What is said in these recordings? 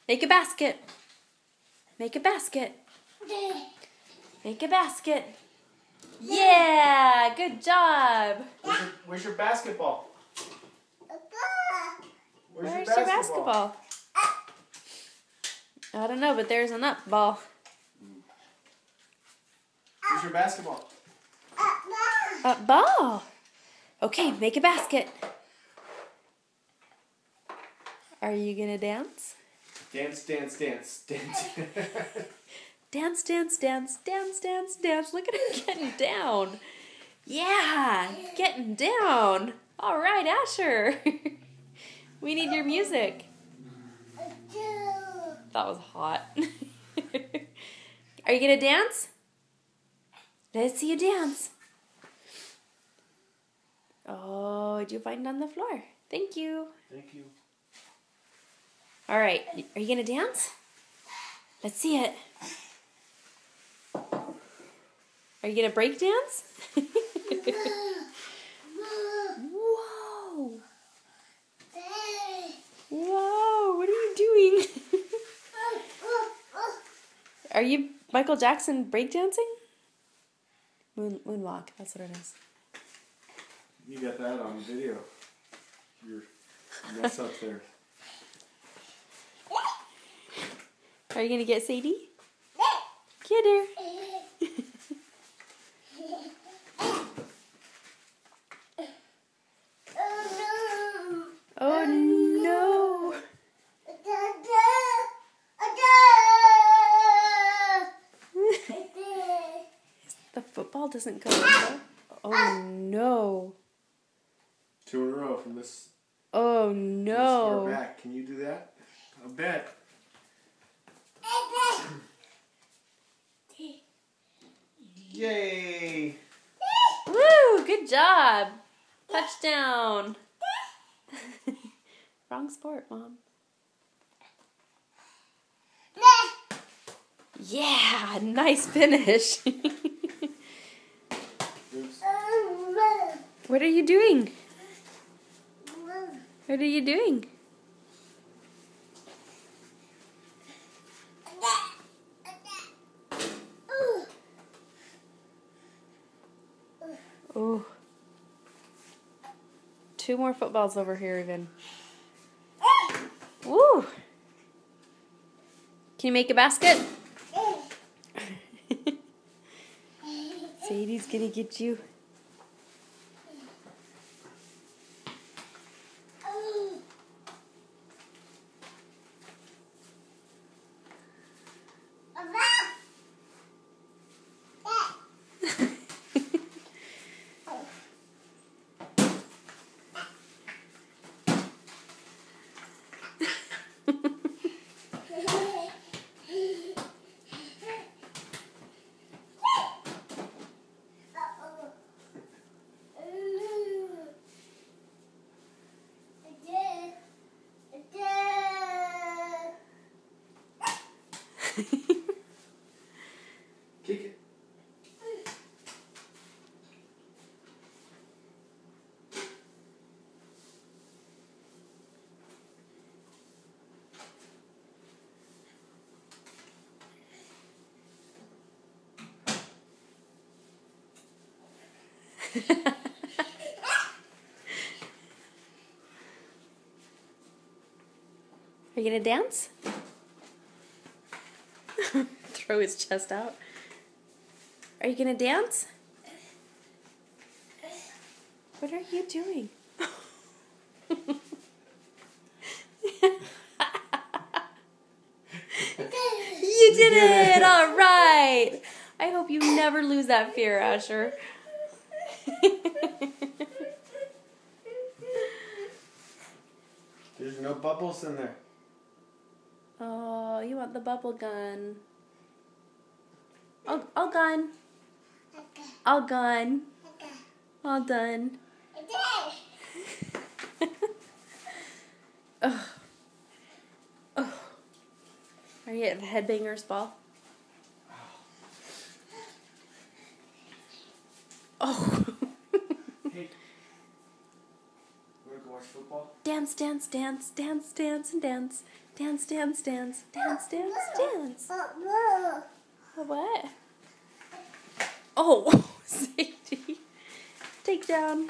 Make a basket. Make a basket. Make a basket. Yeah, good job. Where's your basketball? Where's your basketball? I don't know, but there's an up ball. Where's your basketball? Up ball. Okay, make a basket. Are you gonna dance? Dance, dance, dance, dance. Dance, dance, dance, dance, dance, dance. Look at him getting down. Yeah, getting down. All right, Asher. We need your music. That was hot. Are you gonna dance? Let's see you dance. Oh, did you find it on the floor? Thank you. Thank you. All right, are you gonna dance? Let's see it. Are you gonna break dance? Whoa! Whoa! What are you doing? Are you Michael Jackson breakdancing? Moonwalk. That's what it is. You got that on video. Your mess up there. Are you gonna get Sadie? Get her. Oh no! The football doesn't go in there. Oh no! 2 in a row from this. Oh This no! far back. Can you do that? I bet. Yay! Woo! Good job! Touchdown! Wrong sport, Mom. Yeah! Nice finish! Oops. What are you doing? What are you doing? Oh. 2 more footballs over here even. Woo! Can you make a basket? Sadie's gonna get you. Kick it. Are you gonna dance? Throw his chest out. Are you gonna dance? What are you doing? You did it! All right! I hope you never lose that fear, Asher. There's no bubbles in there. Oh, you want the bubble gun. All gone. All gone. All done. Oh. Oh. Are you at the headbanger's ball? Oh. Hey. You want to go watch football? Dance, dance, dance, dance, dance, and dance. Dance, dance, dance, dance, dance, dance. What? Oh, safety. Take down.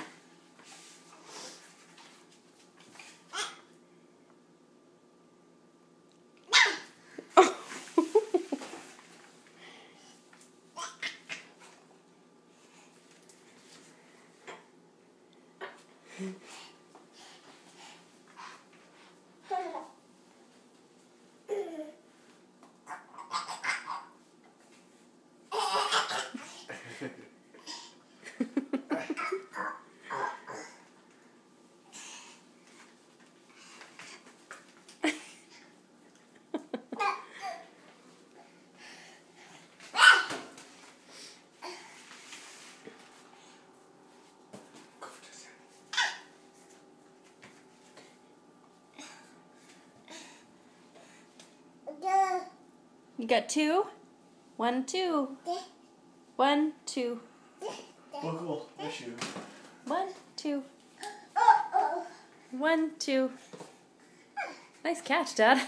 You got 2? 1, 2. 1, 2. Buckle issue. 1, 2. 1, 2. Nice catch, Dad.